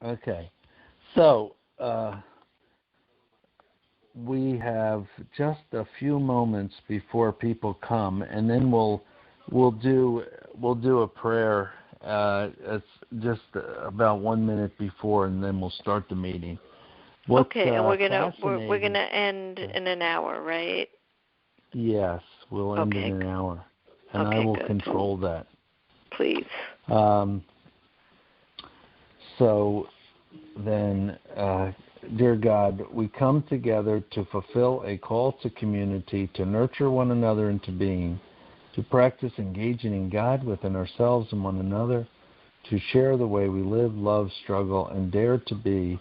Okay. So we have just a few moments before people come, and then we'll do a prayer. It's just about 1 minute before, and then we'll start the meeting. What's Okay, and we're fascinating? gonna end in an hour, right? Yes, we'll end in Okay. an hour, and I Okay, will good. control that. Please. Um, so then, dear God, we come together to fulfill a call to community, to nurture one another into being, to practice engaging in God within ourselves and one another, to share the way we live, love, struggle, and dare to be,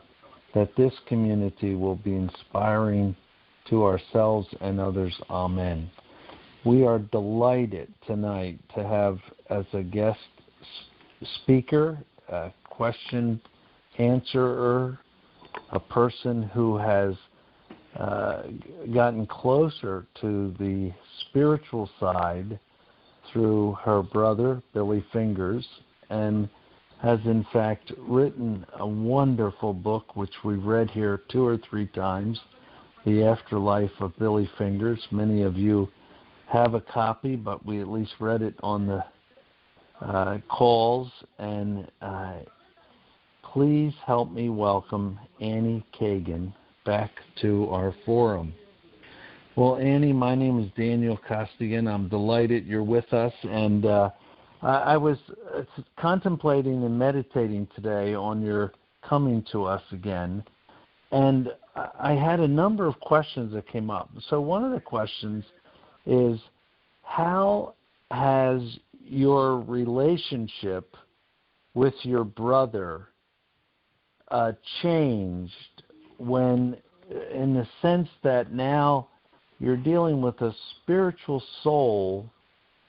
that this community will be inspiring to ourselves and others. Amen. We are delighted tonight to have as a guest speaker, a question answerer, a person who has gotten closer to the spiritual side through her brother, Billy Fingers, and has in fact written a wonderful book which we've read here 2 or 3 times, The Afterlife of Billy Fingers. Many of you have a copy, but we at least read it on the calls. And please help me welcome Annie Kagan back to our forum. Well, Annie, my name is Daniel Costigan. I'm delighted you're with us. And I was contemplating and meditating today on your coming to us again. And I had a number of questions that came up. So one of the questions is, how has your relationship with your brother changed when, in the sense that now you're dealing with a spiritual soul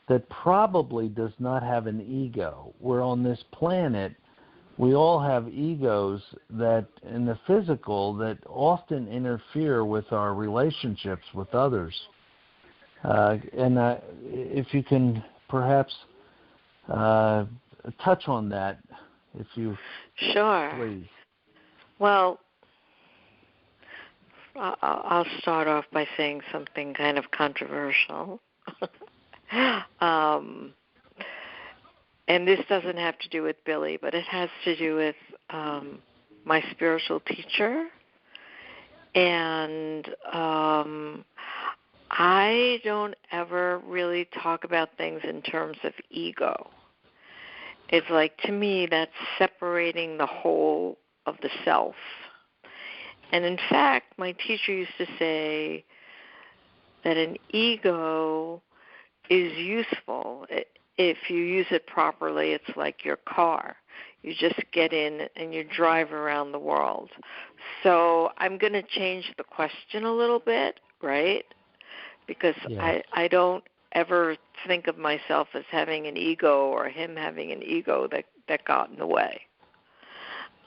that probably does not have an ego? We're on this planet, we all have egos that, in the physical, that often interfere with our relationships with others. And if you can perhaps touch on that, if you Sure. please. Well, I'll start off by saying something kind of controversial. And this doesn't have to do with Billy, but it has to do with my spiritual teacher. And I don't ever really talk about things in terms of ego. It's like, to me, that's separating the whole of the self. And in fact, my teacher used to say that an ego is useful. If you use it properly, it's like your car. You just get in and you drive around the world. So I'm going to change the question a little bit, right? Because Yes. I don't ever think of myself as having an ego or him having an ego that got in the way.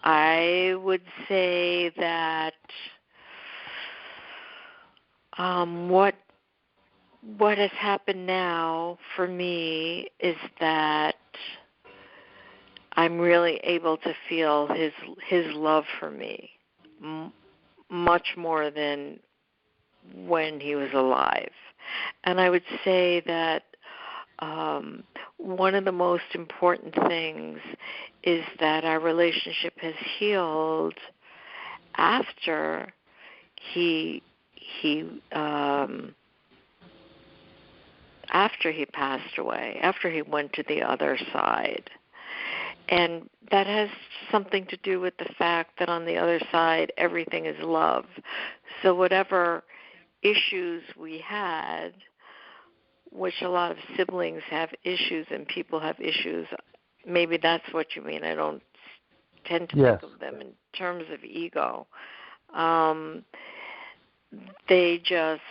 I would say that what has happened now for me is that I'm really able to feel his love for me much more than when he was alive. And I would say that one of the most important things is that our relationship has healed after he passed away, after he went to the other side. And that has something to do with the fact that on the other side, everything is love. So whatever issues we had, which a lot of siblings have issues and people have issues, maybe that's what you mean. I don't tend to Yes. think of them in terms of ego. They just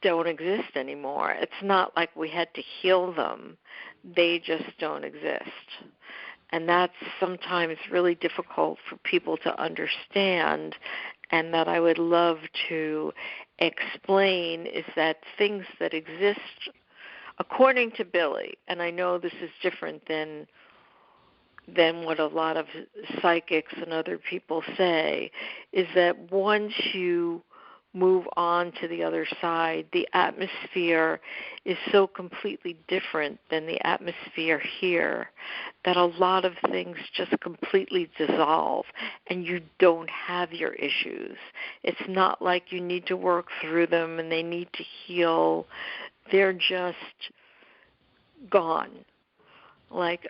don't exist anymore. It's not like we had to heal them. They just don't exist. And that's sometimes really difficult for people to understand, and that I would love to explain is that things that exist according to Billy, and I know this is different than than what a lot of psychics and other people say, is that once you move on to the other side, the atmosphere is so completely different than the atmosphere here that a lot of things just completely dissolve and you don't have your issues. It's not like you need to work through them and they need to heal. They're just gone. Like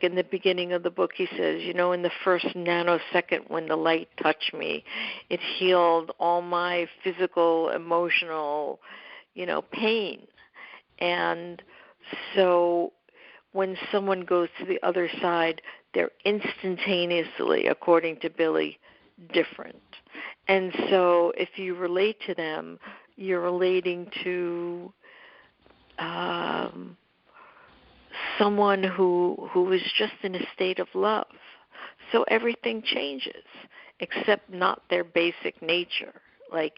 in the beginning of the book, he says, in the first nanosecond when the light touched me, it healed all my physical, emotional, pain. And so when someone goes to the other side, they're instantaneously, according to Billy, different. And so if you relate to them, you're relating to someone who is just in a state of love. So everything changes, except not their basic nature. Like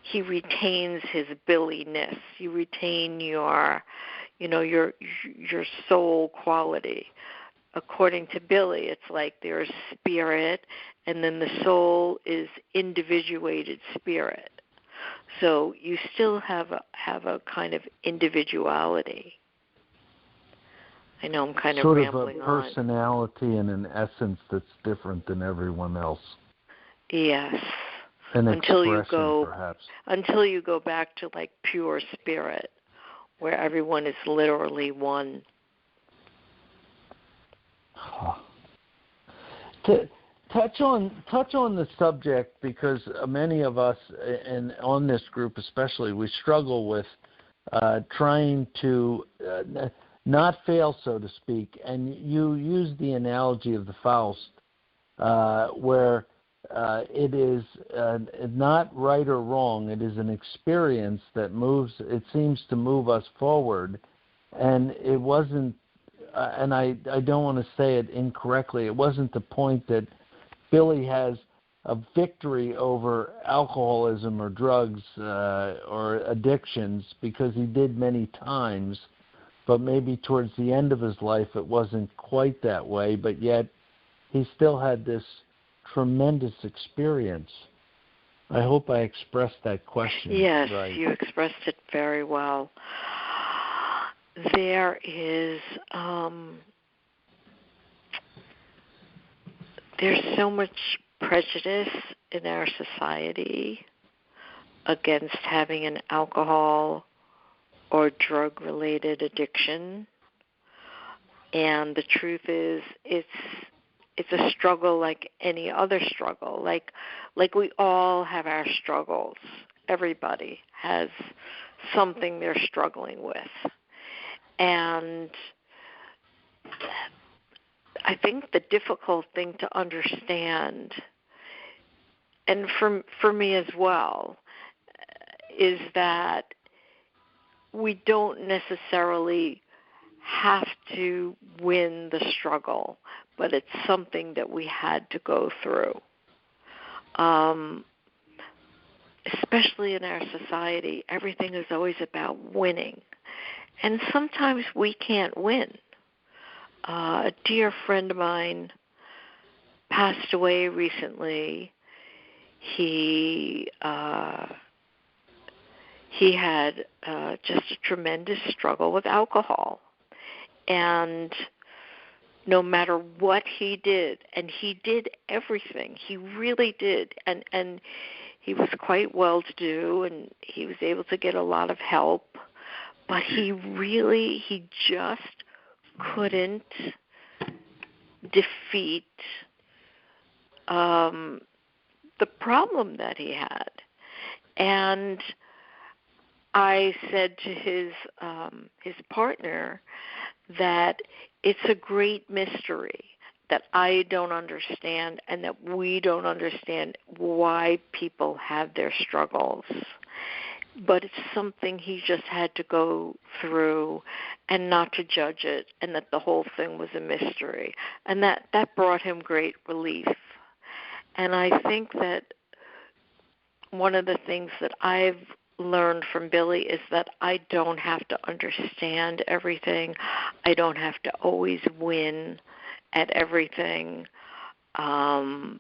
he retains his Billy-ness. You retain your soul quality. According to Billy, it's like there's spirit, and then the soul is individuated spirit. So you still have a kind of individuality. I know I'm kind of rambling on. Sort of a personality and an essence that's different than everyone else. Yes. An until expression, perhaps. Until you go back to like pure spirit, where everyone is literally one. To touch on the subject, because many of us, and on this group especially, we struggle with trying to not fail, so to speak. And you use the analogy of the Faust, where it is not right or wrong. It is an experience that moves. It seems to move us forward, and it wasn't. And I don't want to say it incorrectly. It wasn't the point that Billy has a victory over alcoholism or drugs or addictions, because he did many times. But maybe towards the end of his life it wasn't quite that way, but yet he still had this tremendous experience. I hope I expressed that question yes, right. You expressed it very well. There is there's so much prejudice in our society against having an alcohol or drug-related addiction, and the truth is, it's a struggle like any other struggle. Like we all have our struggles. Everybody has something they're struggling with, and I think the difficult thing to understand, and for me as well, is that we don't necessarily have to win the struggle, but it's something that we had to go through. Especially in our society, everything is always about winning. And sometimes we can't win. A dear friend of mine passed away recently. He had just a tremendous struggle with alcohol. And no matter what he did, and he did everything, he really did, and he was quite well-to-do, and he was able to get a lot of help, but he just couldn't defeat the problem that he had. And I said to his partner that it's a great mystery that I don't understand, and that we don't understand why people have their struggles. But it's something he just had to go through, and not to judge it, and that the whole thing was a mystery. And that brought him great relief. And I think that one of the things that I've learned from Billy is that I don't have to understand everything. I don't have to always win at everything. And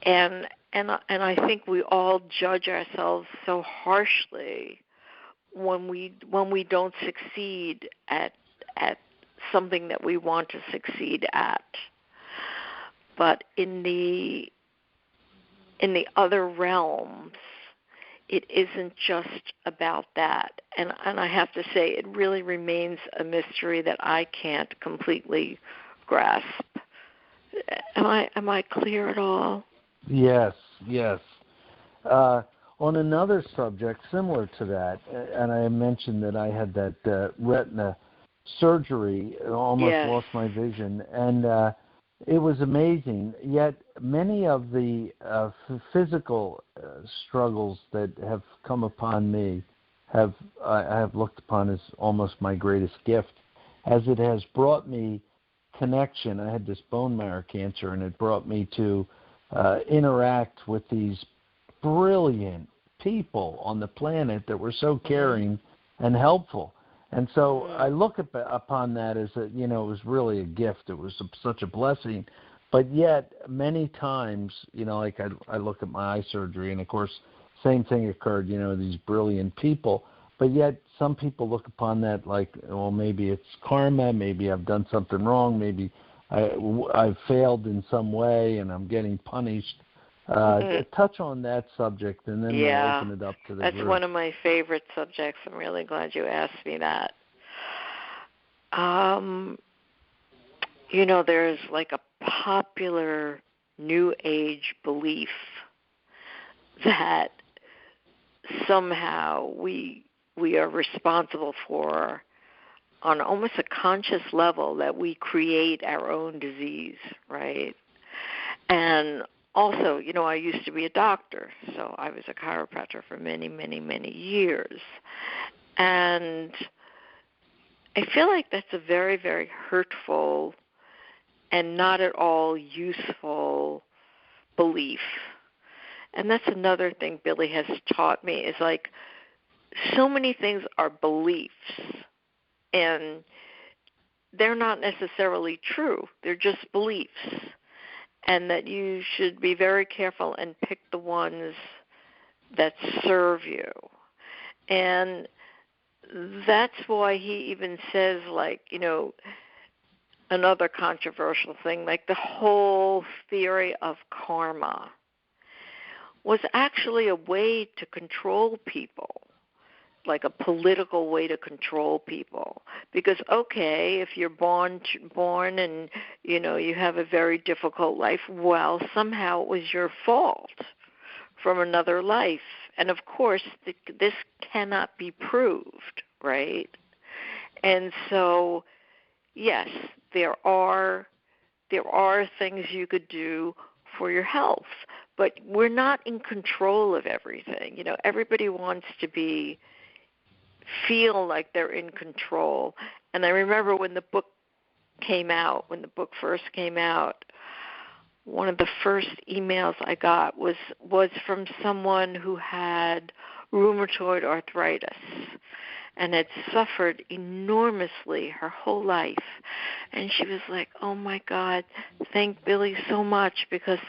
I think we all judge ourselves so harshly when we don't succeed at something that we want to succeed at. But in the other realms, it isn't just about that. And I have to say, it really remains a mystery that I can't completely grasp. Am I clear at all? Yes, yes. On another subject similar to that, and I mentioned that I had that retina surgery, almost lost my vision, and it was amazing. Yet many of the physical struggles that have come upon me I have looked upon as almost my greatest gift, as it has brought me connection. I had this bone marrow cancer, and it brought me to interact with these brilliant people on the planet that were so caring and helpful. And so I look upon that as it was really a gift. It was such a blessing. But yet, many times, like I look at my eye surgery, and of course, same thing occurred, these brilliant people. But yet, some people look upon that like, well, maybe it's karma, maybe I've done something wrong, maybe I've failed in some way and I'm getting punished. Touch on that subject, and then we'll open it up to the group. That's one of my favorite subjects. I'm really glad you asked me that. There's like a popular New Age belief that somehow we are responsible for, on almost a conscious level, that we create our own disease, right? And also, I used to be a doctor, so I was a chiropractor for many, many, many years. And I feel like that's a very, very hurtful and not at all useful belief. And that's another thing Billy has taught me, is like, so many things are beliefs, and they're not necessarily true. They're just beliefs. And that you should be very careful and pick the ones that serve you. And that's why he even says, like, another controversial thing, like the whole theory of karma was actually a way to control people, like a political way to control people. Because, okay, if you're born and, you have a very difficult life, well, somehow it was your fault from another life. And, of course, this cannot be proved, right? And so, yes, there are things you could do for your health, but we're not in control of everything. Everybody wants to feel like they're in control. And I remember when the book first came out, one of the first emails I got was from someone who had rheumatoid arthritis and had suffered enormously her whole life. And she was like, oh, my God, thank Billy so much, because,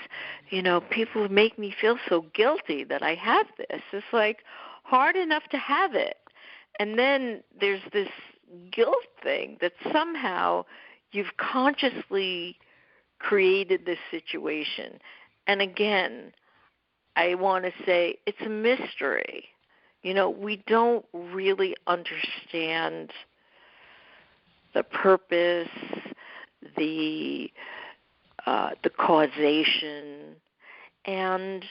people make me feel so guilty that I have this. It's like hard enough to have it. And then there's this guilt thing that somehow you've consciously created this situation. And again, I want to say it's a mystery. We don't really understand the purpose, the causation. And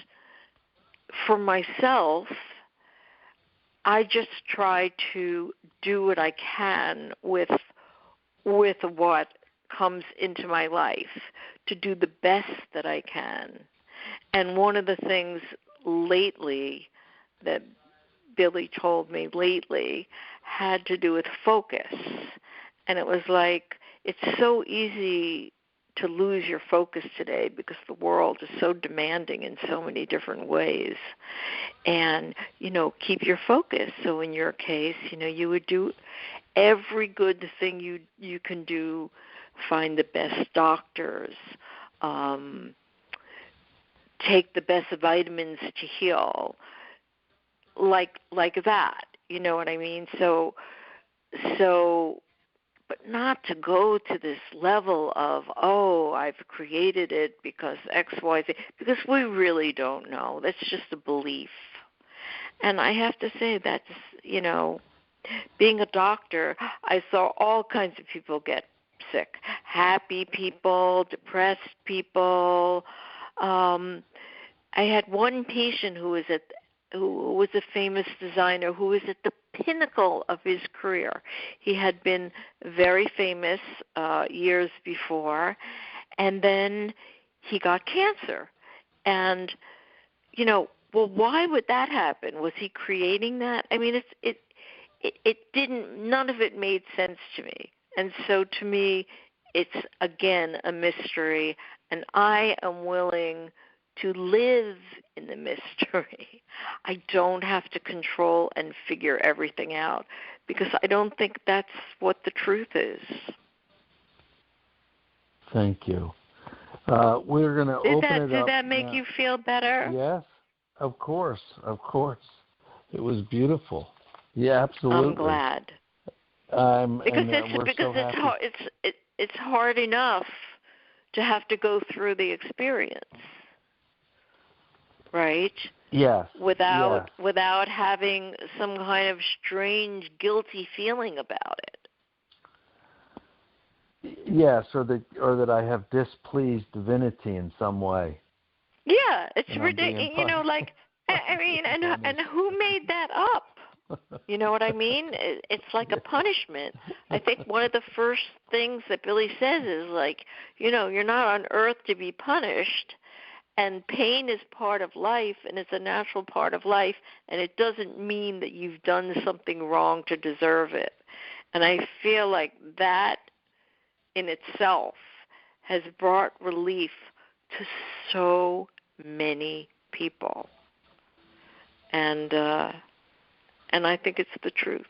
for myself, I just try to do what I can with what comes into my life, to do the best that I can. And one of the things lately that Billy told me lately had to do with focus. And it was like, it's so easy to lose your focus today because the world is so demanding in so many different ways. And, keep your focus. So in your case, you would do every good thing you can do, find the best doctors, take the best vitamins to heal, like that. You know what I mean? So, but not to go to this level of, I've created it because X, Y, Z, because we really don't know. That's just a belief. And I have to say that's, being a doctor, I saw all kinds of people get sick. Happy people, depressed people. I had one patient who was a famous designer who was at the pinnacle of his career. He had been very famous years before, and then he got cancer. And, well, why would that happen? Was he creating that? I mean, it didn't, none of it made sense to me. And so to me, it's, again, a mystery, and I am willing to live in the mystery. I don't have to control and figure everything out, because I don't think that's what the truth is. Thank you. We're going to open it up. Did that make you feel better? Yes, of course. It was beautiful. Yeah, absolutely. I'm glad. It's hard enough to have to go through the experience, right? Yes. Without having some kind of strange, guilty feeling about it. Yes, or that I have displeased divinity in some way. Yeah, it's ridiculous. And who made that up? You know what I mean? It's like a punishment. I think one of the first things that Billy says is you're not on earth to be punished, and pain is part of life, and it's a natural part of life, and it doesn't mean that you've done something wrong to deserve it. And I feel like that in itself has brought relief to so many people. And I think it's the truth.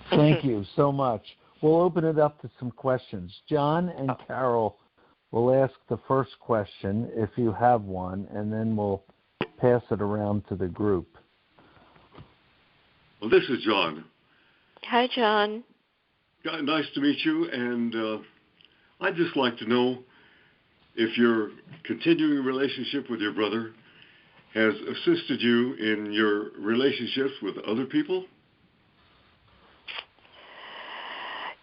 Thank you so much. We'll open it up to some questions. John and Carol will ask the first question, if you have one, and then we'll pass it around to the group. Well, this is John. Hi, John. Nice to meet you, and I'd just like to know if your continuing relationship with your brother has assisted you in your relationships with other people?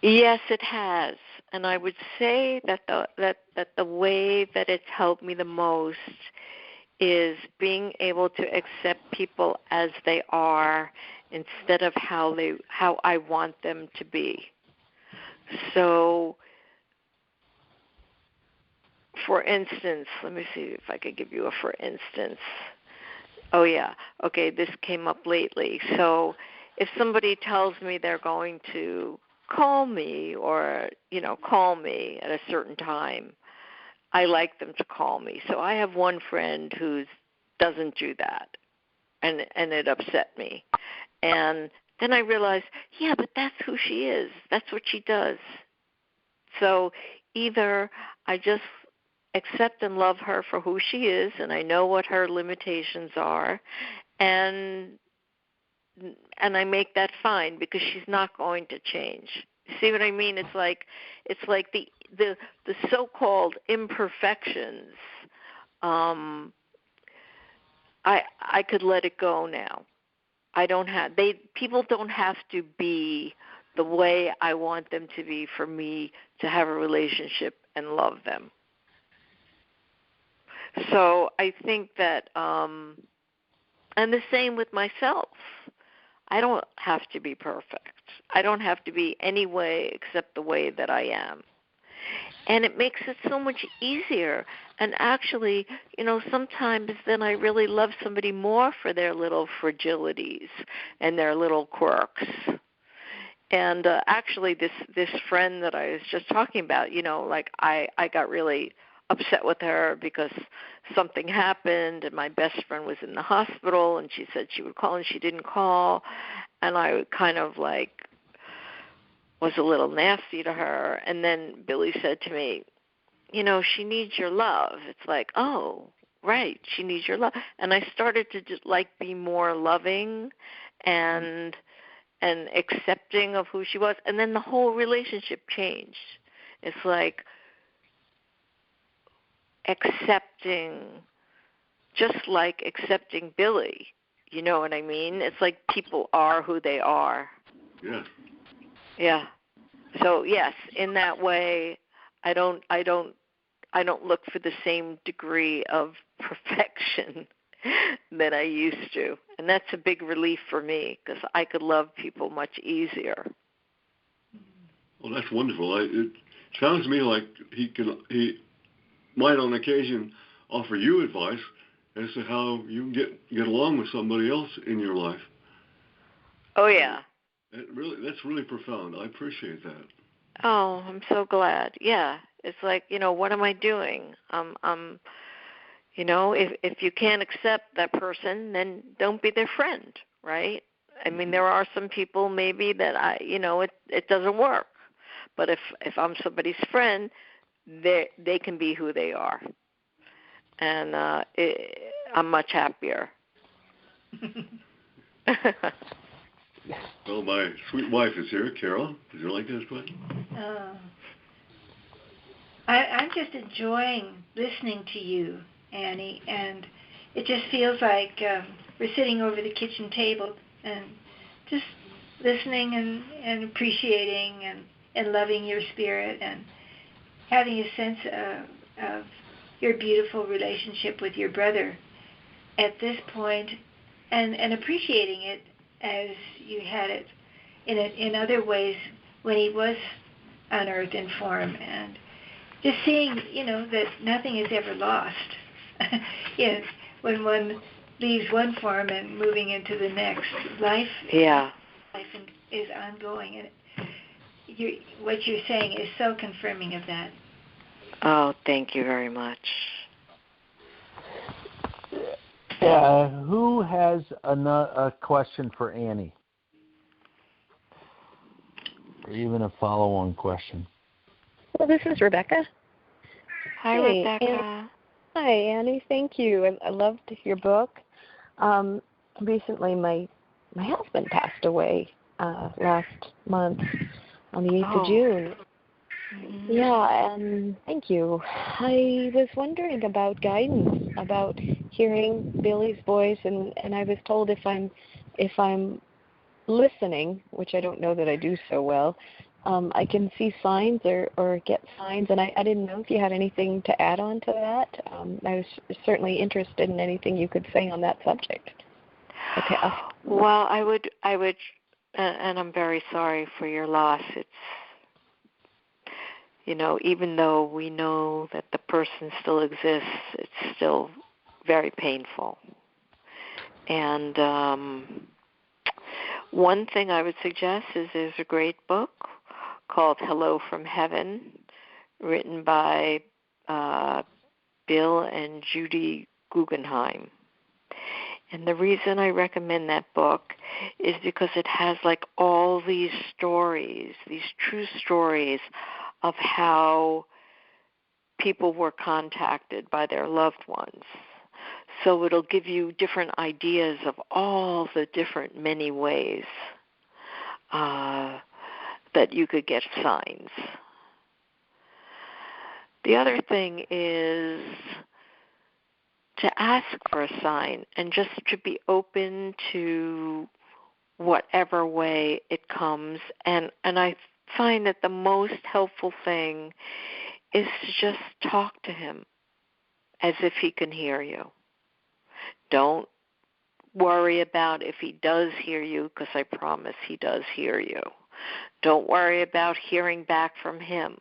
Yes, it has. And I would say that the way that it's helped me the most is being able to accept people as they are instead of how I want them to be. So, for instance, let me see if I could give you a for instance. Oh, yeah. Okay, this came up lately. So if somebody tells me they're going to call me or, call me at a certain time, I like them to call me. So I have one friend who doesn't do that, and it upset me. And then I realized, yeah, but that's who she is. That's what she does. So either I just accept and love her for who she is, and I know what her limitations are, and I make that fine because she's not going to change. See what I mean? It's like the so-called imperfections. I could let it go now. People don't have to be the way I want them to be for me to have a relationship and love them. So I think that, and the same with myself. I don't have to be perfect. I don't have to be any way except the way that I am. And it makes it so much easier. And actually, sometimes then I really love somebody more for their little fragilities and their little quirks. And actually, this friend that I was just talking about, like I got really upset with her because something happened, and my best friend was in the hospital, and she said she would call, and she didn't call, and I kind of like was a little nasty to her. And then Billy said to me, she needs your love. It's like, oh, right, she needs your love. And I started to just like be more loving and accepting of who she was. And then the whole relationship changed. It's like accepting, just like accepting Billy. You know what I mean? It's like people are who they are. Yeah. Yeah. So yes, in that way, I don't look for the same degree of perfection that I used to, and that's a big relief for me because I could love people much easier. Well, that's wonderful. It sounds to me like he might on occasion offer you advice as to how you can get along with somebody else in your life. Oh yeah. That's really profound. I appreciate that. Oh, I'm so glad. Yeah, it's like, what am I doing? If you can't accept that person, then don't be their friend, right? I mean, there are some people maybe that it doesn't work. But if I'm somebody's friend, they can be who they are, and I'm much happier. Well, my sweet wife is here. Carol, would you like this one? I'm just enjoying listening to you, Annie, and it just feels like we're sitting over the kitchen table and just listening and appreciating and loving your spirit and having a sense of your beautiful relationship with your brother at this point, and appreciating it as you had it in other ways when he was on earth in form, and just seeing, that nothing is ever lost. When one leaves one form and moving into the next, life is ongoing, and what you're saying is so confirming of that. Oh, thank you very much. Who has a question for Annie? Or even a follow-on question? Well, this is Rebecca. Hi, hey, Rebecca. Hi, Annie. Thank you. I loved your book. Recently, my husband passed away last month on the 8th of June. Mm-hmm. Yeah, and thank you. I was wondering about guidance, about hearing Billy's voice, and I was told if I'm listening, which I don't know that I do so well, I can see signs or get signs, and I didn't know if you had anything to add on to that. I was certainly interested in anything you could say on that subject. Okay. Well, I would, and I'm very sorry for your loss. It's, even though we know that the person still exists, it's still very painful. And one thing I would suggest is there's a great book called Hello from Heaven, written by Bill and Judy Guggenheim. And the reason I recommend that book is because it has like all these stories, these true stories of how people were contacted by their loved ones. So it'll give you different ideas of all the different many ways that you could get signs. The other thing is to ask for a sign and just to be open to whatever way it comes. And I find that the most helpful thing is to just talk to him as if he can hear you. Don't worry about if he does hear you, because I promise he does hear you. Don't worry about hearing back from him.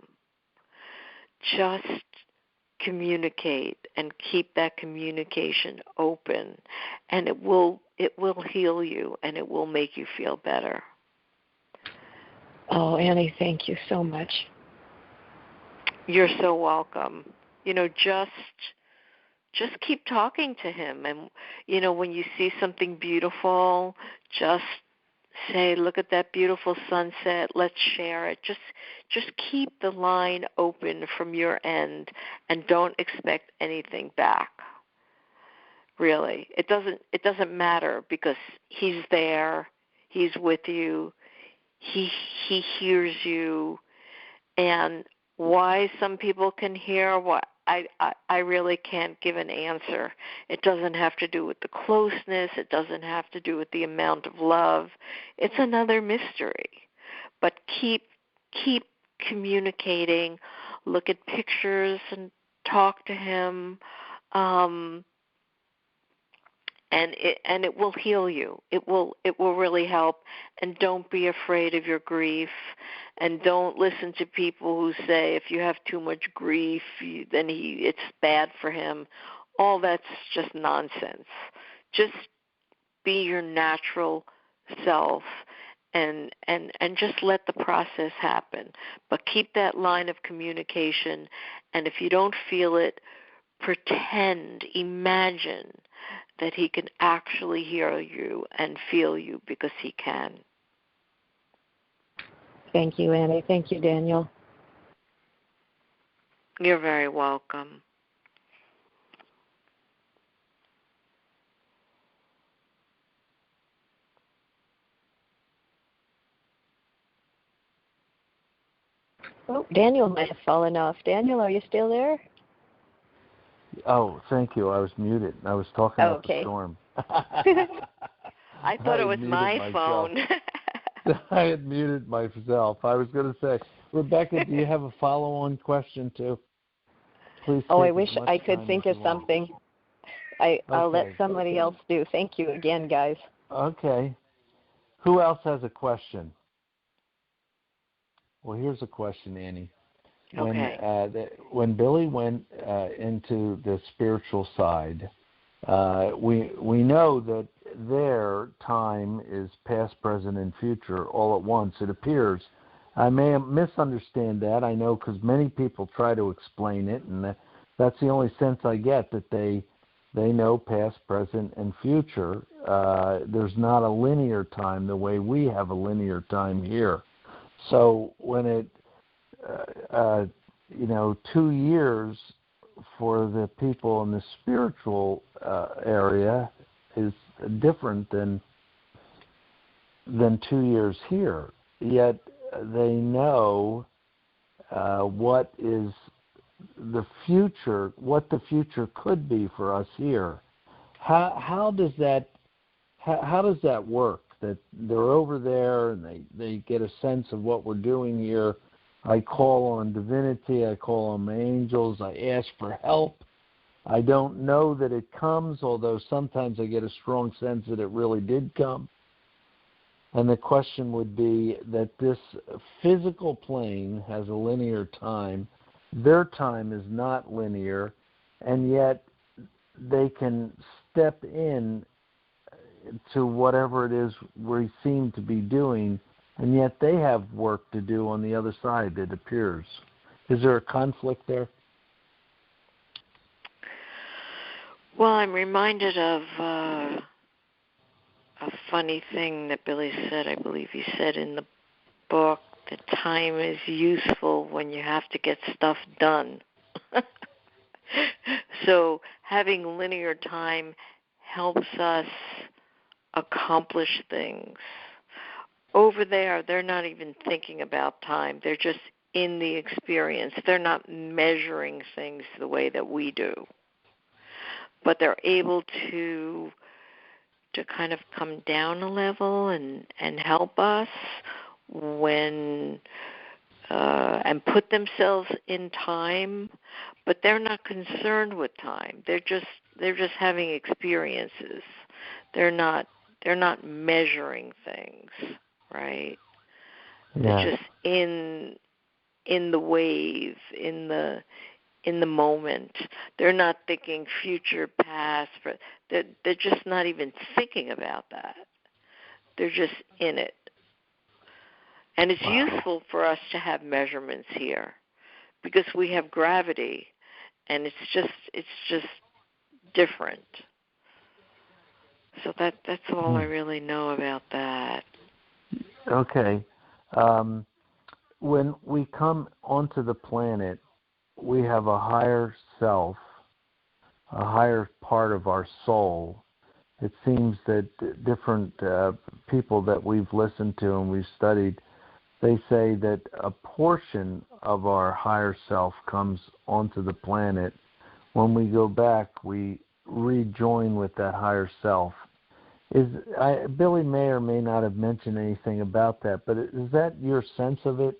Just communicate and keep that communication open, and it will heal you and it will make you feel better. Oh, Annie, thank you so much. You're so welcome. Just keep talking to him, and when you see something beautiful, just say, look at that beautiful sunset, let's share it. Just keep the line open from your end and don't expect anything back. Really. It doesn't matter, because he's there, he's with you, he hears you. And why some people can hear what I really can't give an answer. It doesn't have to do with the closeness. It doesn't have to do with the amount of love. It's another mystery. But keep communicating. Look at pictures and talk to him. And it will heal you. It will really help. And don't be afraid of your grief. And don't listen to people who say if you have too much grief, then it's bad for him. All that's just nonsense. Just be your natural self, and just let the process happen. But keep that line of communication. And if you don't feel it, pretend, imagine that he can actually hear you and feel you, because he can. Thank you, Annie. Thank you, Daniel. You're very welcome. Oh, Daniel might have fallen off. Daniel, are you still there? Oh, thank you. I was muted. I was talking about the storm. I thought it was my phone. I had muted myself. I was going to say, Rebecca, do you have a follow-on question too? Please. Oh, I wish I could think of something. I'll let somebody else do. Thank you again, guys. Okay. Who else has a question? Well, here's a question, Annie. When Billy went into the spiritual side, we know that their time is past, present, and future all at once. It appears. I may misunderstand that. I know, because many people try to explain it, and that's the only sense I get, that they know past, present, and future. There's not a linear time the way we have a linear time here. So when it 2 years for the people in the spiritual area is different than 2 years here. Yet they know what is the future, what the future could be for us here. How does that work? That they're over there and they get a sense of what we're doing here. I call on divinity, I call on my angels, I ask for help. I don't know that it comes, although sometimes I get a strong sense that it really did come. And the question would be that this physical plane has a linear time. Their time is not linear, and yet they can step in to whatever it is we seem to be doing, and yet they have work to do on the other side, it appears. Is there a conflict there? Well, I'm reminded of a funny thing that Billy said. I believe he said in the book that time is useful when you have to get stuff done. So having linear time helps us accomplish things. Over there, they're not even thinking about time. They're just in the experience. They're not measuring things the way that we do. But they're able to kind of come down a level and help us when and put themselves in time, but they're not concerned with time. They're just having experiences. They're not measuring things, right? Yeah. They're just in the wave, in the moment. They're not thinking future, past. They're just not even thinking about that. They're just in it. And it's useful for us to have measurements here because we have gravity, and it's just different. So that's all I really know about that. Okay. When we come onto the planet, we have a higher self, a higher part of our soul. It seems that different people that we've listened to and we've studied, they say that a portion of our higher self comes onto the planet. When we go back, we rejoin with that higher self. Billy may or may not have mentioned anything about that, but is that your sense of it?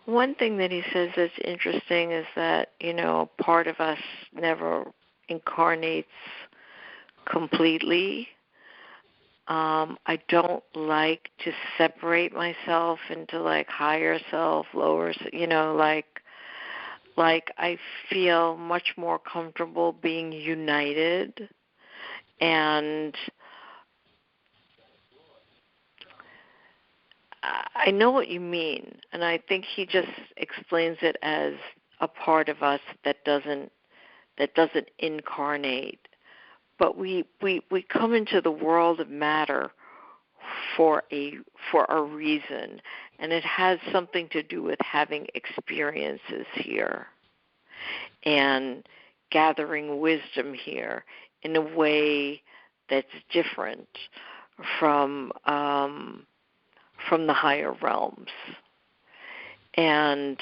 One thing that he says that's interesting is that, part of us never incarnates completely. I don't like to separate myself into higher self, lower, like I feel much more comfortable being united, and I know what you mean, and I think he just explains it as a part of us that doesn't incarnate. But we come into the world of matter for a reason, and it has something to do with having experiences here and gathering wisdom here in a way that's different from the higher realms. And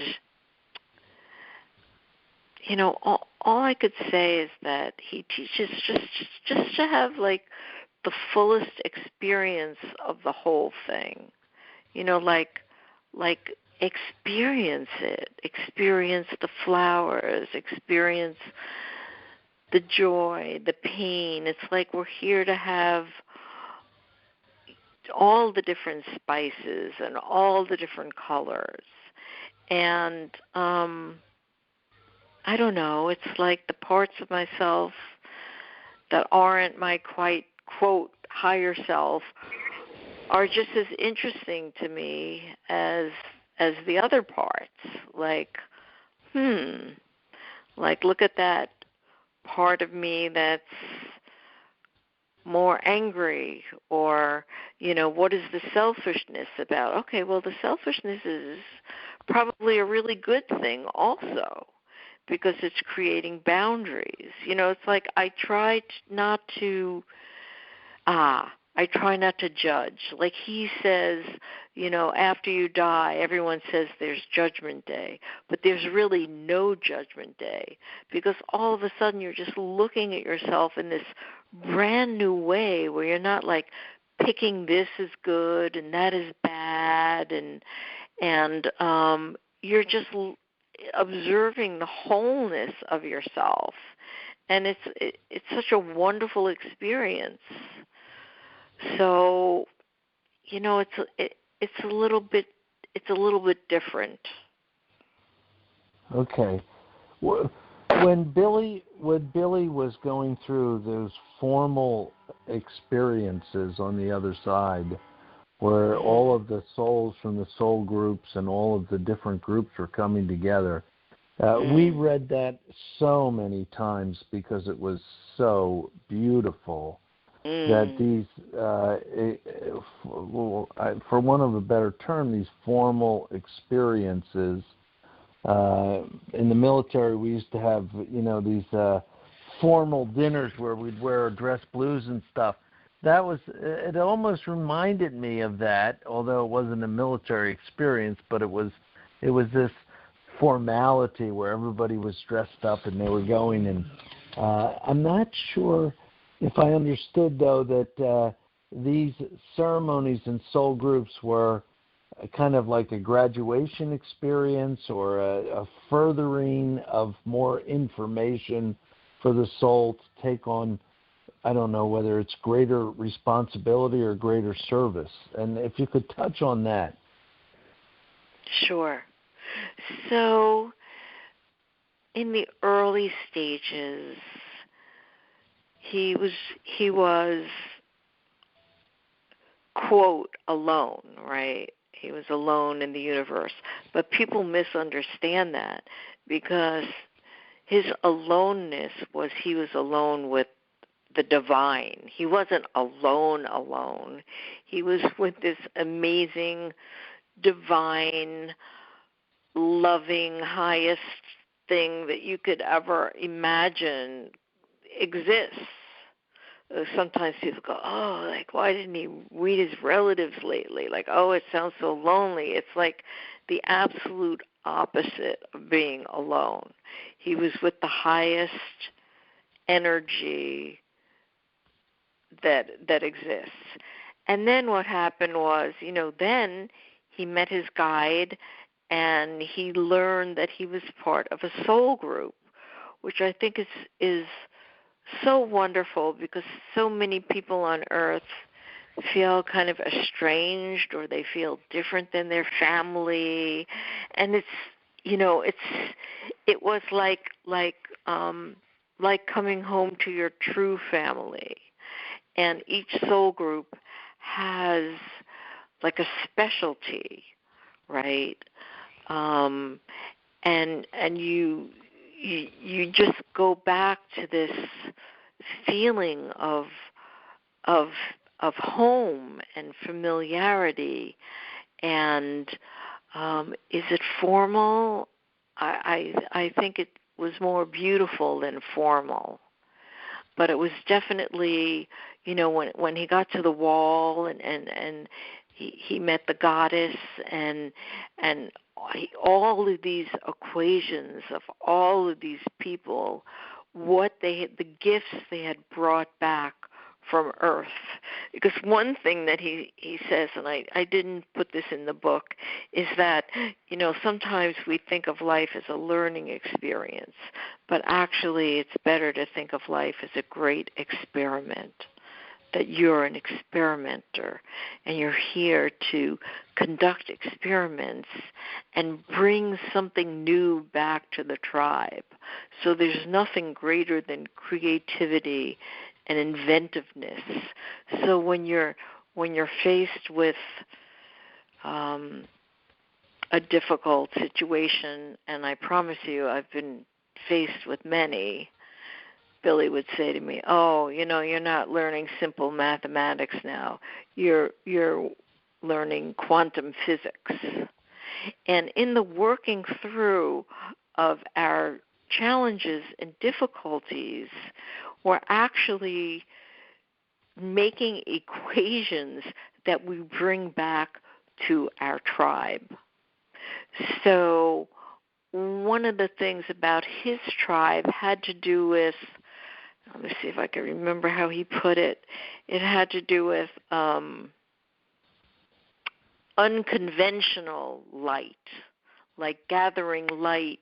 all I could say is that he teaches just to have the fullest experience of the whole thing. Experience it. Experience the flowers. Experience the joy, the pain. It's like we're here to have all the different spices and all the different colors. And I don't know, it's like the parts of myself that aren't my quite, quote, higher self are just as interesting to me as the other parts. Look at that part of me that's more angry, or, what is the selfishness about? Okay, well, the selfishness is probably a really good thing also, because it's creating boundaries. It's like I try not to judge. Like he says, after you die, everyone says there's Judgment Day, but there's really no Judgment Day, because all of a sudden you're just looking at yourself in this brand new way where you're not picking this is good and that is bad, and you're just observing the wholeness of yourself, and it's such a wonderful experience. So, it's a little bit different. Okay. When Billy was going through those formal experiences on the other side, where all of the souls from the soul groups and all of the different groups were coming together, we read that so many times because it was so beautiful. That these, for want of a better term, these formal experiences, in the military we used to have, these formal dinners where we'd wear dress blues and stuff. It almost reminded me of that, although it wasn't a military experience, but it was this formality where everybody was dressed up and they were going, and I'm not sure if I understood, though, that these ceremonies and soul groups were kind of like a graduation experience or a furthering of more information for the soul to take on, I don't know whether it's greater responsibility or greater service. And if you could touch on that. Sure. So in the early stages, he was quote alone, right? He was alone in the universe. But people misunderstand that because his aloneness was he was alone with the divine. He wasn't alone. He was with this amazing, divine, loving, highest thing that you could ever imagine exists. Sometimes people go, oh, like, why didn't he read his relatives lately? Like, oh, it sounds so lonely. It's like the absolute opposite of being alone. He was with the highest energy that exists. And then what happened was, then he met his guide and he learned that he was part of a soul group, which I think is so wonderful because so many people on earth feel kind of estranged or they feel different than their family, and it was like coming home to your true family. And each soul group has like a specialty, right? And you just go back to this feeling of home and familiarity. And is it formal? I think it was more beautiful than formal. But it was definitely, when he got to the wall and he met the goddess and all of these equations of all of these people, the gifts they had brought back from Earth. Because one thing that he says, and I didn't put this in the book, is that, sometimes we think of life as a learning experience, but actually it's better to think of life as a great experiment, that you're an experimenter and you're here to conduct experiments and bring something new back to the tribe. So there's nothing greater than creativity and inventiveness. So when you're faced with a difficult situation, and I promise you I've been faced with many, Billy would say to me, oh, you're not learning simple mathematics now. You're learning quantum physics. And in the working through of our challenges and difficulties, we're actually making equations that we bring back to our tribe. So one of the things about his tribe had to do with, let me see if I can remember how he put it. It had to do with unconventional light, like gathering light,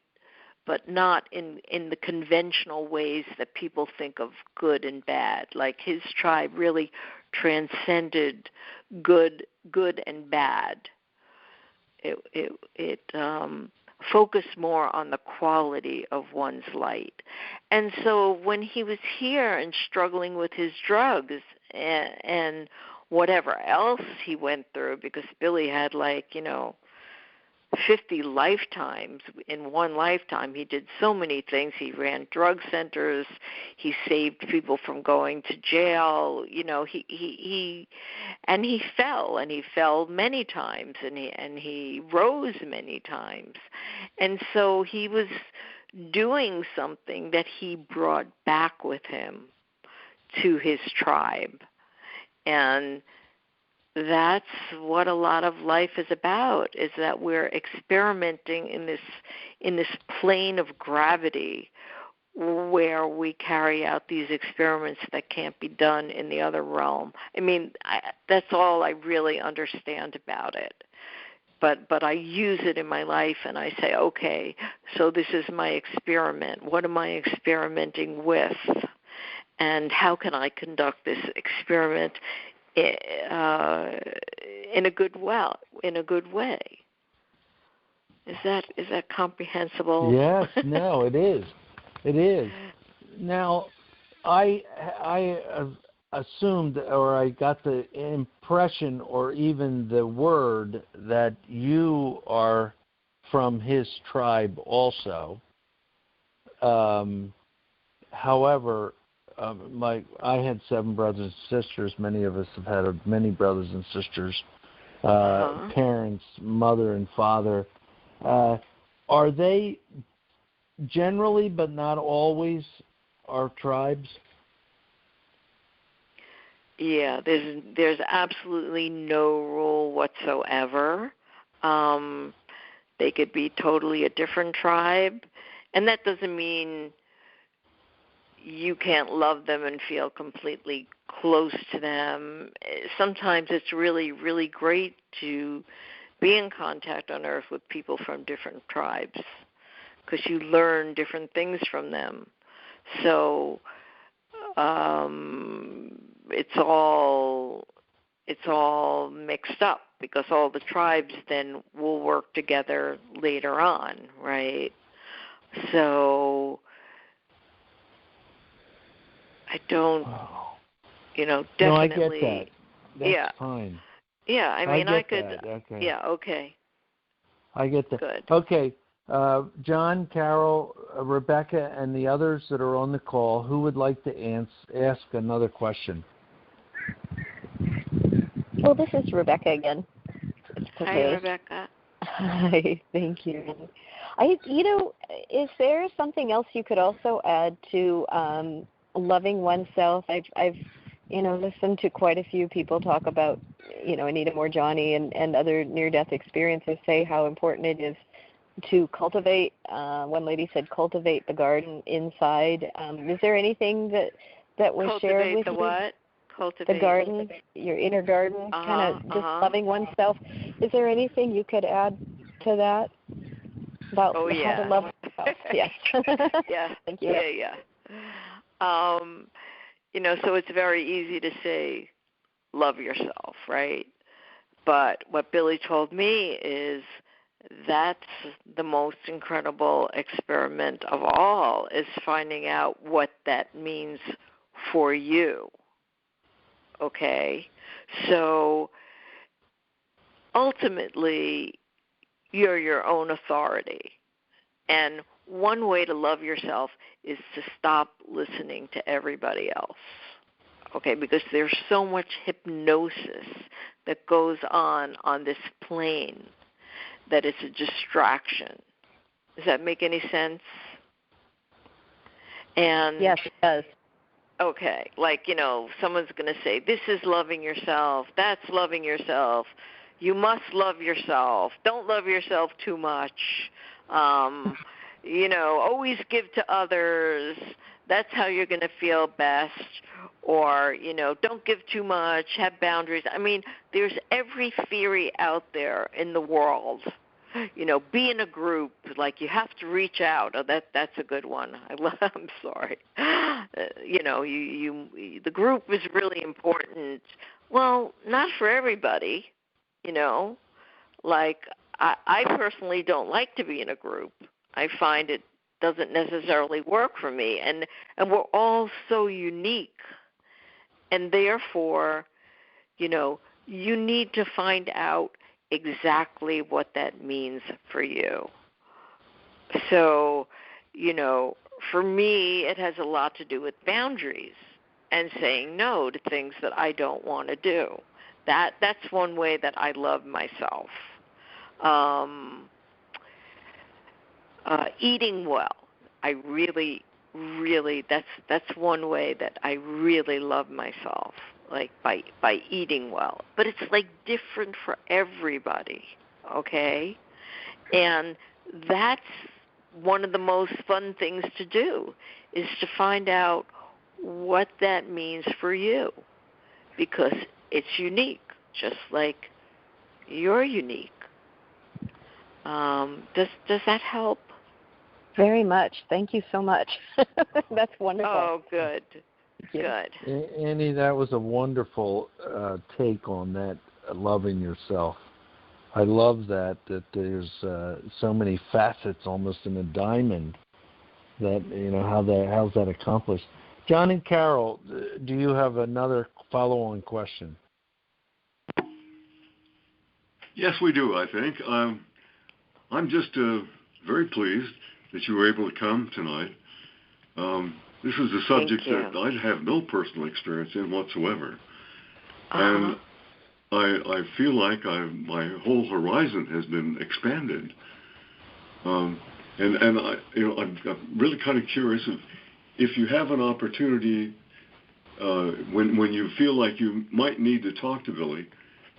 but not in the conventional ways that people think of good and bad. Like his tribe really transcended good and bad. It focused more on the quality of one's light. And so when he was here and struggling with his drugs and whatever else he went through, because Billy had 50 lifetimes. In one lifetime, he did so many things. He ran drug centers. He saved people from going to jail. He fell many times, and he rose many times. And so he was doing something that he brought back with him to his tribe. And that's what a lot of life is about, is that we're experimenting in this plane of gravity where we carry out these experiments that can't be done in the other realm. I mean, that's all I really understand about it. But I use it in my life, and I say, okay, so this is my experiment. What am I experimenting with? And how can I conduct this experiment in a good way? Is that comprehensible? Yes, no, it is. It is. Now, I assumed, or I got the impression, or even the word that you are from his tribe also. However, I had 7 brothers and sisters. Many of us have had many brothers and sisters, parents, mother and father. Are they generally, but not always, our tribes? Yeah, there's absolutely no rule whatsoever. They could be totally a different tribe, and that doesn't mean you can't love them and feel completely close to them. Sometimes it's really, really great to be in contact on Earth with people from different tribes because you learn different things from them. So it's all mixed up because all the tribes then will work together later on, right? So I don't, definitely. No, I get that. That's fine. fine. Yeah, I mean, I could. That. Okay. Yeah, okay. I get that. Good. Okay. John, Carol, Rebecca, and the others that are on the call, who would like to ask another question? Well, this is Rebecca again. Hi, Rebecca. Hi, thank you. Is there something else you could also add to loving oneself? I've listened to quite a few people talk about, Anita Moorjani and other near-death experiences say how important it is to cultivate. One lady said, cultivate the garden inside. Is there anything that was shared with you? Cultivate the what? Cultivate the garden, your inner garden, kind of just loving oneself. Is there anything you could add to that about how to love oneself? Yes. Yeah. Thank you. Yeah. So it's very easy to say, love yourself, right? But what Billy told me is that's the most incredible experiment of all, is finding out what that means for you. Okay? So ultimately, you're your own authority. And one way to love yourself is to stop listening to everybody else. Okay, because there's so much hypnosis that goes on this plane that it's a distraction. Does that make any sense? And yes, it does. Okay, someone's going to say, this is loving yourself, that's loving yourself, you must love yourself, don't love yourself too much, always give to others, that's how you're going to feel best, or, don't give too much, have boundaries. I mean, there's every theory out there in the world. Be in a group, like you have to reach out. Oh, that's a good one. I'm sorry. The group is really important. Well, not for everybody, Like, I personally don't like to be in a group. I find it doesn't necessarily work for me. And we're all so unique. And therefore, you need to find out exactly what that means for you. So, for me, it has a lot to do with boundaries and saying no to things that I don't want to do. That's one way that I love myself. Eating well. I really, that's one way that I really love myself. Like by eating well. But it's different for everybody, okay? And that's one of the most fun things to do, is to find out what that means for you, because it's unique, just like you're unique. Does that help? Very much. Thank you so much. That's wonderful. Oh, good. Good. Annie, that was a wonderful take on that, loving yourself. I love that there's so many facets, almost in a diamond, that, how's that accomplished. John and Carol, do you have another follow-on question? Yes, we do, I think. I'm just very pleased that you were able to come tonight. This is a subject that I have no personal experience in whatsoever. And I feel like my whole horizon has been expanded. And I'm really kind of curious if you have an opportunity when you feel like you might need to talk to Billy,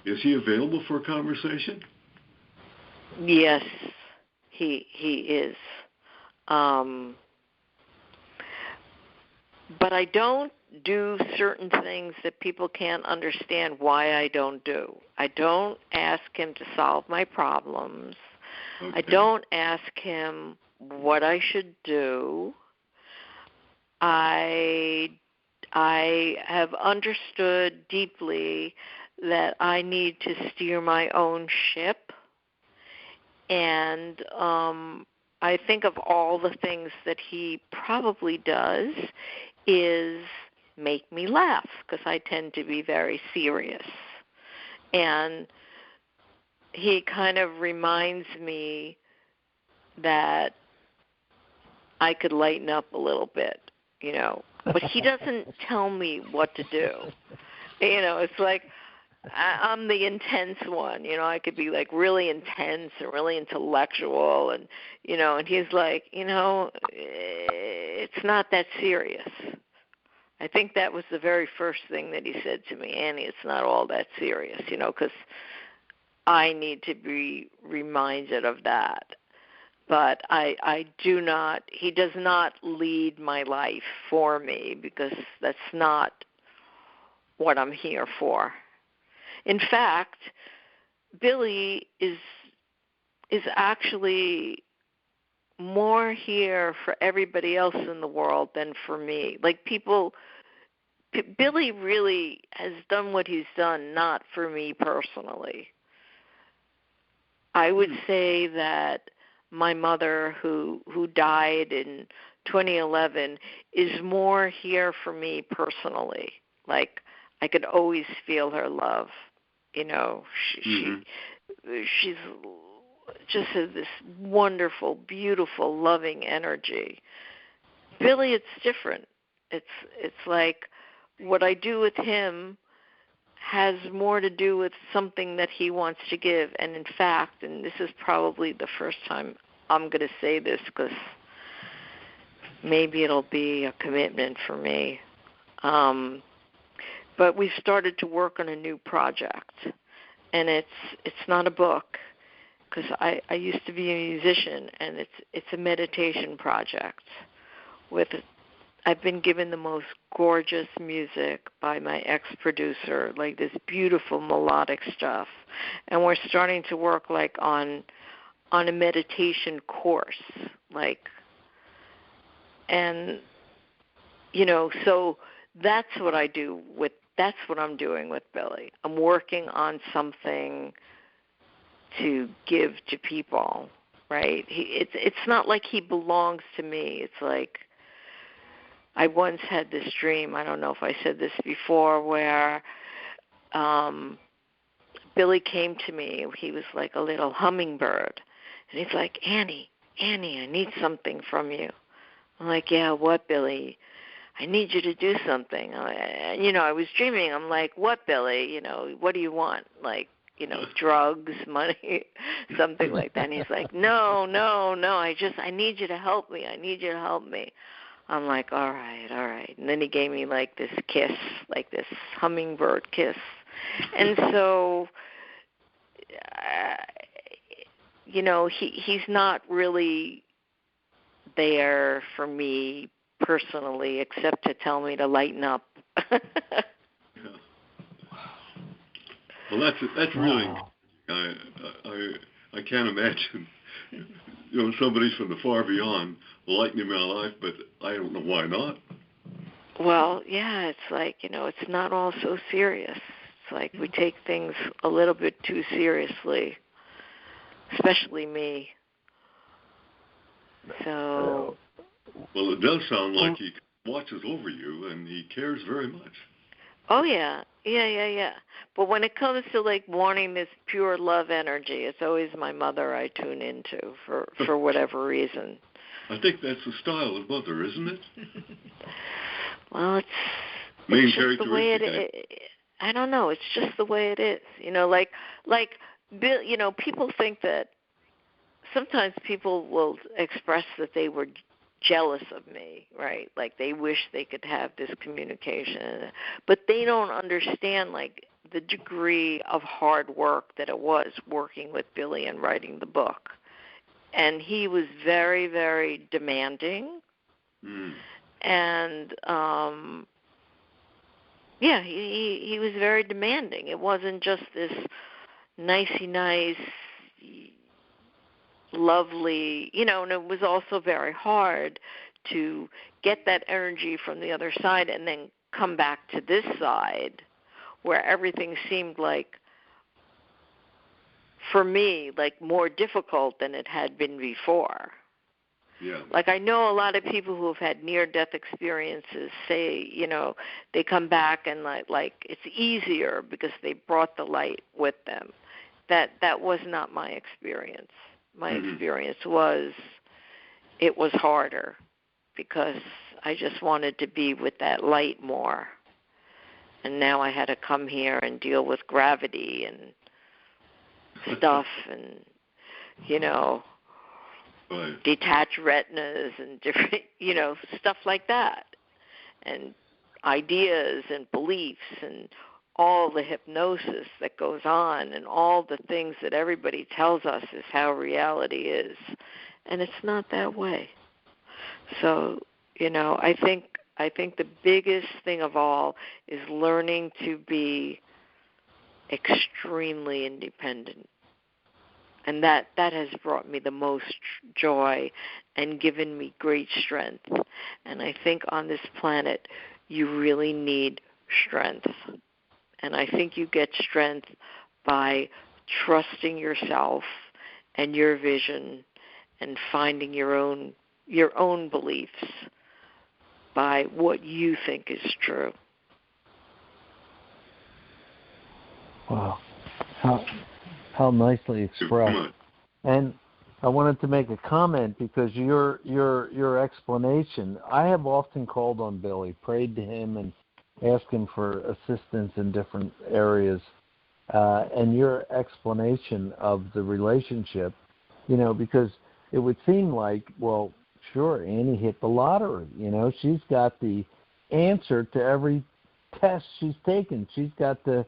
is he available for a conversation? Yes, he is. But I don't do certain things that people can't understand why I don't do. I don't ask him to solve my problems. Okay. I don't ask him what I should do. I have understood deeply that I need to steer my own ship, and I think of all the things that he probably does is make me laugh, because I tend to be very serious. And he kind of reminds me that I could lighten up a little bit, but he doesn't tell me what to do. It's like I'm the intense one, I could be like really intense and really intellectual, and and he's like, it's not that serious. I think that was the very first thing that he said to me, Annie, it's not all that serious, because I need to be reminded of that. But he does not lead my life for me, because that's not what I'm here for. In fact, Billy is actually more here for everybody else in the world than for me. Like Billy really has done what he's done, not for me personally. I would say that my mother, who died in 2011, is more here for me personally. Like, I could always feel her love. She's just has this wonderful, beautiful, loving energy. Billy, it's different. It's like what I do with him has more to do with something that he wants to give. And in fact, and this is probably the first time I'm going to say this, because maybe it'll be a commitment for me. But we've started to work on a new project, and it's not a book, because I used to be a musician, and it's a meditation project. I've been given the most gorgeous music by my ex-producer, like this beautiful melodic stuff, and we're starting to work like on a meditation course, so that's what I do with. That's what I'm doing with Billy. I'm working on something to give to people, right? It's not like he belongs to me. It's like I once had this dream, I don't know if I said this before, where Billy came to me. He was like a little hummingbird. And he's like, Annie, I need something from you. I'm like, yeah, what, Billy? I need you to do something. I was dreaming. I'm like, what, Billy? What do you want? Like, drugs, money, something like that. And he's like, no. I need you to help me. I'm like, all right. And then he gave me like this kiss, like this hummingbird kiss. And so, he's not really there for me personally, except to tell me to lighten up. Yeah. Well, that's really. Wow. I can't imagine, somebody from the far beyond lightening my life, but I don't know why not. Well, yeah, it's like it's not all so serious. It's like we take things a little bit too seriously, especially me. So. Well, it does sound like he watches over you, and he cares very much. Oh yeah. But when it comes to like wanting this pure love energy, it's always my mother I tune into for whatever reason. I think that's the style of mother, isn't it? Well, it's just the way it is. I don't know. It's just the way it is. Like Bill. People think that sometimes people will express that they were jealous of me, right? Like they wish they could have this communication, but they don't understand like the degree of hard work that it was working with Billy and writing the book. And he was very, very demanding. And he was very demanding. It wasn't just this nicey nice, lovely, and it was also very hard to get that energy from the other side and then come back to this side where everything seemed like, for me, like more difficult than it had been before. Yeah. Like I know a lot of people who have had near-death experiences say, they come back and like it's easier because they brought the light with them. That was not my experience. My experience was it was harder because I just wanted to be with that light more. And now I had to come here and deal with gravity and stuff and, right. detached retinas and different, stuff like that. And ideas and beliefs and all the hypnosis that goes on and all the things that everybody tells us is how reality is. And it's not that way. So, I think the biggest thing of all is learning to be extremely independent. And that has brought me the most joy and given me great strength. And I think on this planet, you really need strength. And I think you get strength by trusting yourself and your vision and finding your own beliefs by what you think is true. Wow. How nicely expressed. And I wanted to make a comment because your explanation, I have often called on Billy, prayed to him and asked him for assistance in different areas. And your explanation of the relationship, because it would seem like, well, sure, Annie hit the lottery. She's got the answer to every test she's taken. She's got the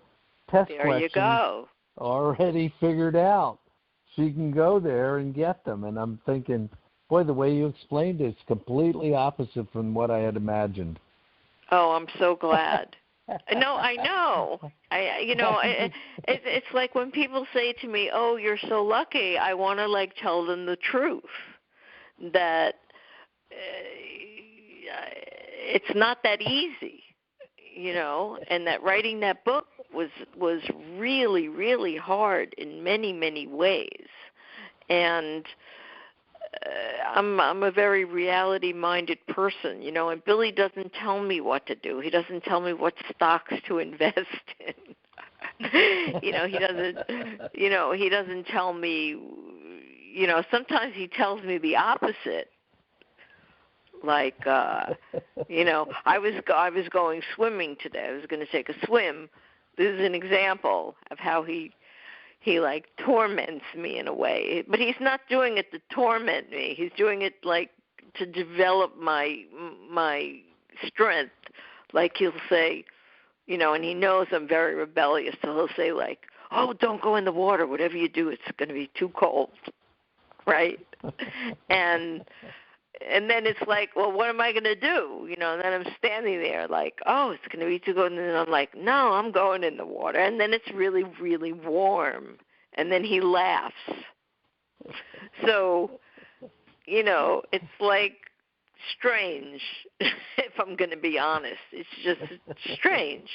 test there questions you go. already figured out. She can go there and get them. And I'm thinking, boy, the way you explained it is completely opposite from what I had imagined. Oh, I'm so glad. No, I know. It's like when people say to me, "Oh, you're so lucky." I want to tell them the truth that it's not that easy, and that writing that book was really, really hard in many, many ways. And I'm a very reality-minded person, and Billy doesn't tell me what to do. He doesn't tell me what stocks to invest in. He doesn't tell me, sometimes he tells me the opposite. Like, I was going swimming today. I was going to take a swim. This is an example of how he torments me in a way, but he's not doing it to torment me. He's doing it to develop my strength. Like he'll say, and he knows I'm very rebellious, so he'll say "Oh, don't go in the water. Whatever you do, it's going to be too cold," right? And then it's well, what am I going to do? And then I'm standing there oh, it's going to be too cold. And then I'm no, I'm going in the water. And then it's really, really warm. And then he laughs. So, it's strange, if I'm going to be honest. It's just strange.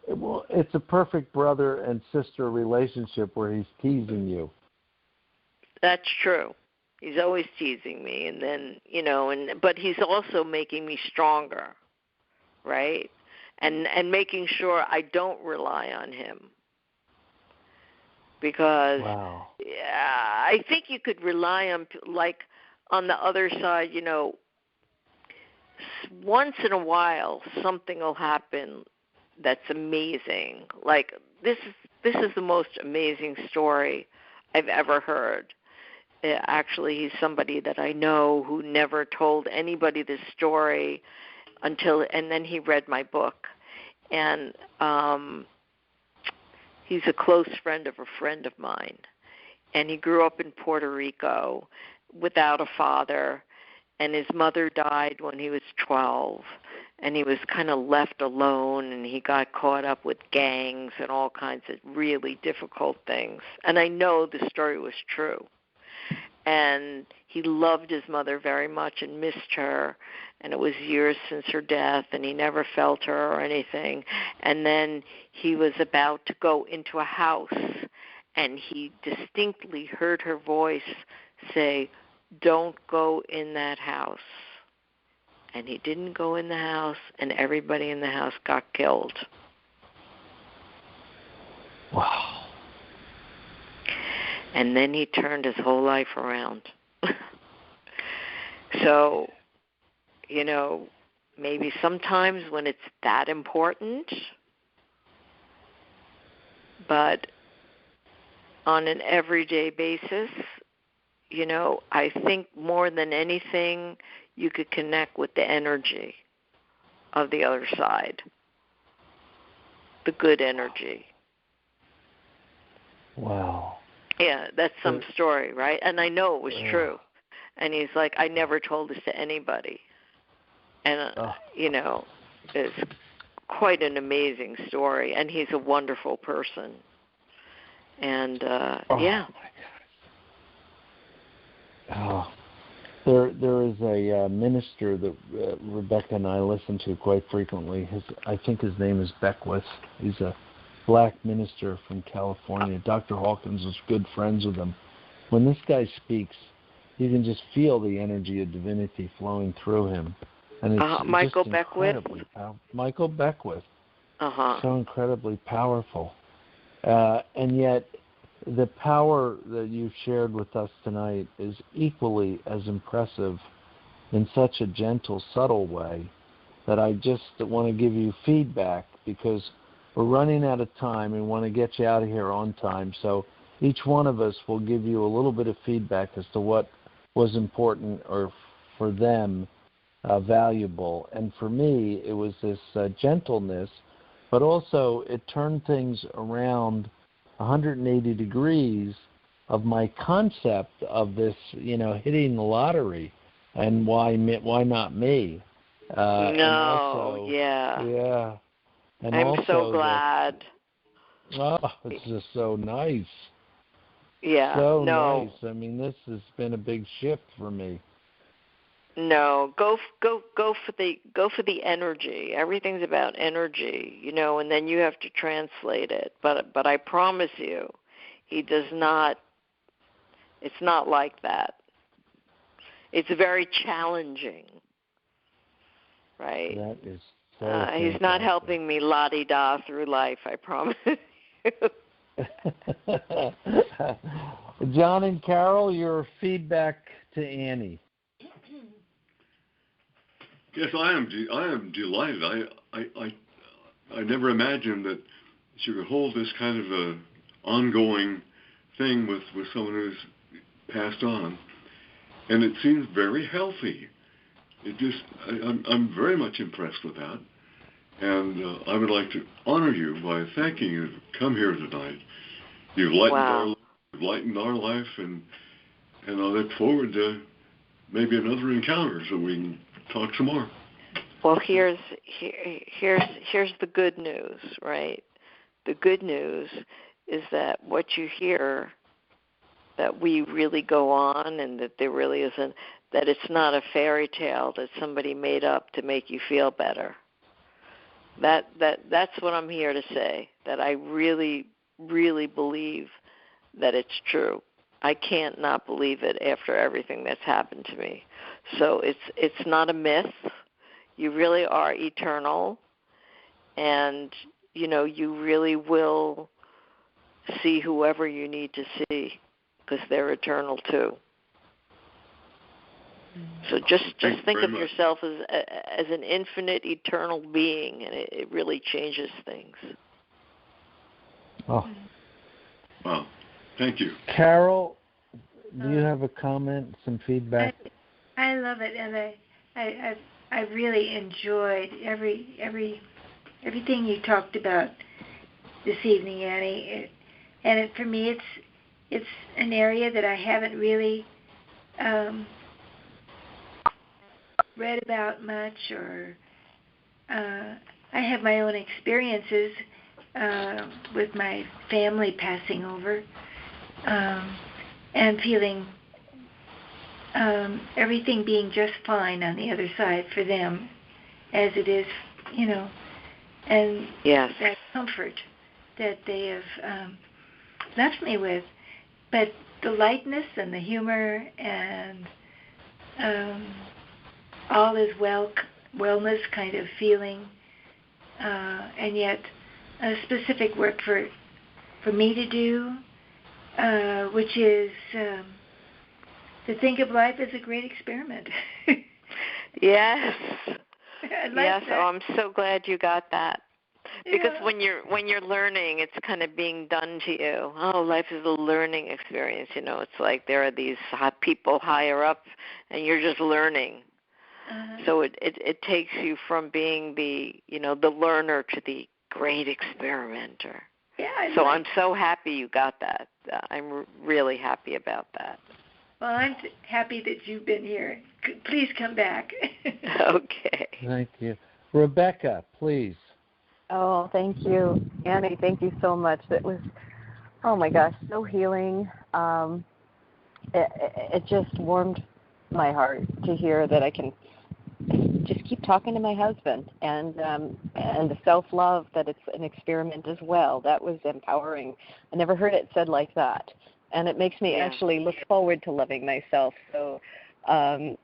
Well, it's a perfect brother and sister relationship where he's teasing you. That's true. He's always teasing me, and then, but he's also making me stronger, right? And making sure I don't rely on him. Because I think you could rely on, like, on the other side, once in a while something will happen that's amazing. Like, this is the most amazing story I've ever heard. Actually, he's somebody that I know who never told anybody this story and then he read my book. And he's a close friend of a friend of mine. And he grew up in Puerto Rico without a father, and his mother died when he was 12, and he was kind of left alone, and he got caught up with gangs and all kinds of really difficult things. And I know the story was true. And he loved his mother very much and missed her, and it was years since her death, and he never felt her or anything. And then he was about to go into a house, and he distinctly heard her voice say, "Don't go in that house." And he didn't go in the house, and everybody in the house got killed. Wow. And then he turned his whole life around. So, maybe sometimes when it's that important, but on an everyday basis, I think more than anything, you could connect with the energy of the other side, the good energy. Wow. Yeah, that's some story, right? And I know it was true. And he's like, I never told this to anybody. And, it's quite an amazing story. And he's a wonderful person. And, yeah. Oh, there is a minister that Rebecca and I listen to quite frequently. I think his name is Beckwith. He's a black minister from California. Dr. Hawkins was good friends with him. When this guy speaks, you can just feel the energy of divinity flowing through him. And it's Michael just Beckwith? Incredibly Michael Beckwith. Uh-huh. So incredibly powerful. And yet, the power that you've shared with us tonight is equally as impressive in such a gentle, subtle way that I just want to give you feedback because we're running out of time and want to get you out of here on time. So each one of us will give you a little bit of feedback as to what was important or for them valuable. And for me, it was this gentleness, but also it turned things around 180 degrees of my concept of this, hitting the lottery and why not me? Yeah. And I'm so glad. It's just so nice. Yeah. So nice. I mean, this has been a big shift for me. No, go for the energy. Everything's about energy, and then you have to translate it. But I promise you, he does not. It's not like that. It's very challenging, right? That is so he's not helping me la-di-da through life, I promise you. John and Carol, your feedback to Annie. Yes, I am delighted. I never imagined that she could hold this kind of a ongoing thing with someone who's passed on, and it seems very healthy. I'm very much impressed with that, and I would like to honor you by thanking you to come here tonight. You've lightened our life, and I look forward to maybe another encounter so we can talk some more. Well, here's the good news, right? The good news is that what you hear, that we really go on, and that there really isn't, that it's not a fairy tale that somebody made up to make you feel better. That's what I'm here to say. That I really, really believe that it's true. I can't not believe it after everything that's happened to me. So it's not a myth. You really are eternal, and you really will see whoever you need to see, because they're eternal too. So just think of yourself as an infinite, eternal being, and it really changes things. Oh. Wow. Thank you. Carol, do you have a comment, some feedback? I love it, and I really enjoyed everything you talked about this evening, Annie. For me, it's an area that I haven't really read about much, or I have my own experiences with my family passing over, and feeling everything being just fine on the other side for them, as it is, and yes, that comfort that they have left me with. But the lightness and the humor and all is wellness kind of feeling, and yet a specific work for me to do, which is to think of life as a great experiment. Yes. Like yes. that. Oh, I'm so glad you got that. Because Yeah. when you're learning, it's kind of being done to you. Oh, life is a learning experience. It's like there are these hot people higher up, and you're just learning. So it takes you from being the learner to the great experimenter. Yeah. So I'm so happy you got that. I'm really happy about that. Well, I'm happy that you've been here. Please come back. Okay. Thank you. Rebecca, please. Oh, thank you, Annie. Thank you so much. That was, oh my gosh, so healing. It just warmed my heart to hear that I can just keep talking to my husband, and the self-love, that it's an experiment as well. That was empowering. I never heard it said like that, and it makes me actually look forward to loving myself. So, and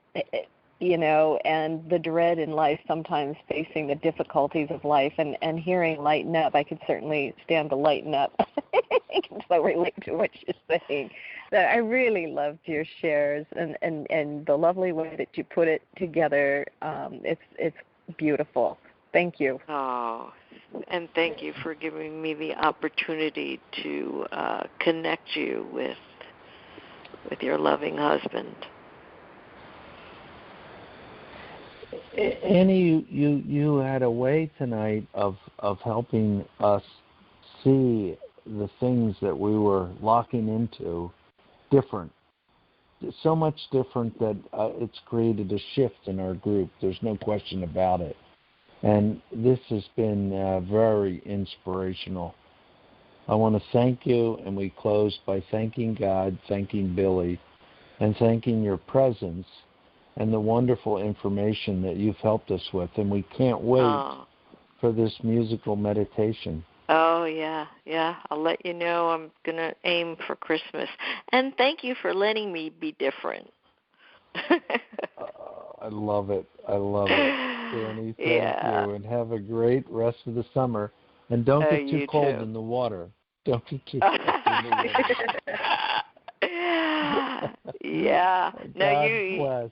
the dread in life, sometimes facing the difficulties of life, and hearing lighten up. I could certainly stand to lighten up. I can so relate to what you're saying. That I really loved your shares, and the lovely way that you put it together. It's beautiful. Thank you. Oh, and thank you for giving me the opportunity to connect you with your loving husband. Annie, you had a way tonight of helping us see the things that we were locking into different. So much different that it's created a shift in our group. There's no question about it. And this has been very inspirational. I want to thank you, and we close by thanking God, thanking Billy, and thanking your presence and the wonderful information that you've helped us with. And we can't wait for this musical meditation. Oh, yeah. I'll let you know. I'm going to aim for Christmas. And thank you for letting me be different. I love it. Danny, thank you. And have a great rest of the summer. And don't get too cold in the water. Don't get too cold in the water. Yeah. God bless.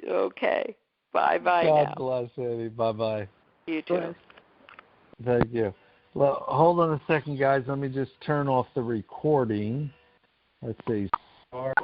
Okay. Bye-bye God now. bless, Annie. Bye-bye. You too. Thank you. Well, hold on a second, guys. Let me just turn off the recording. Let's see. Start.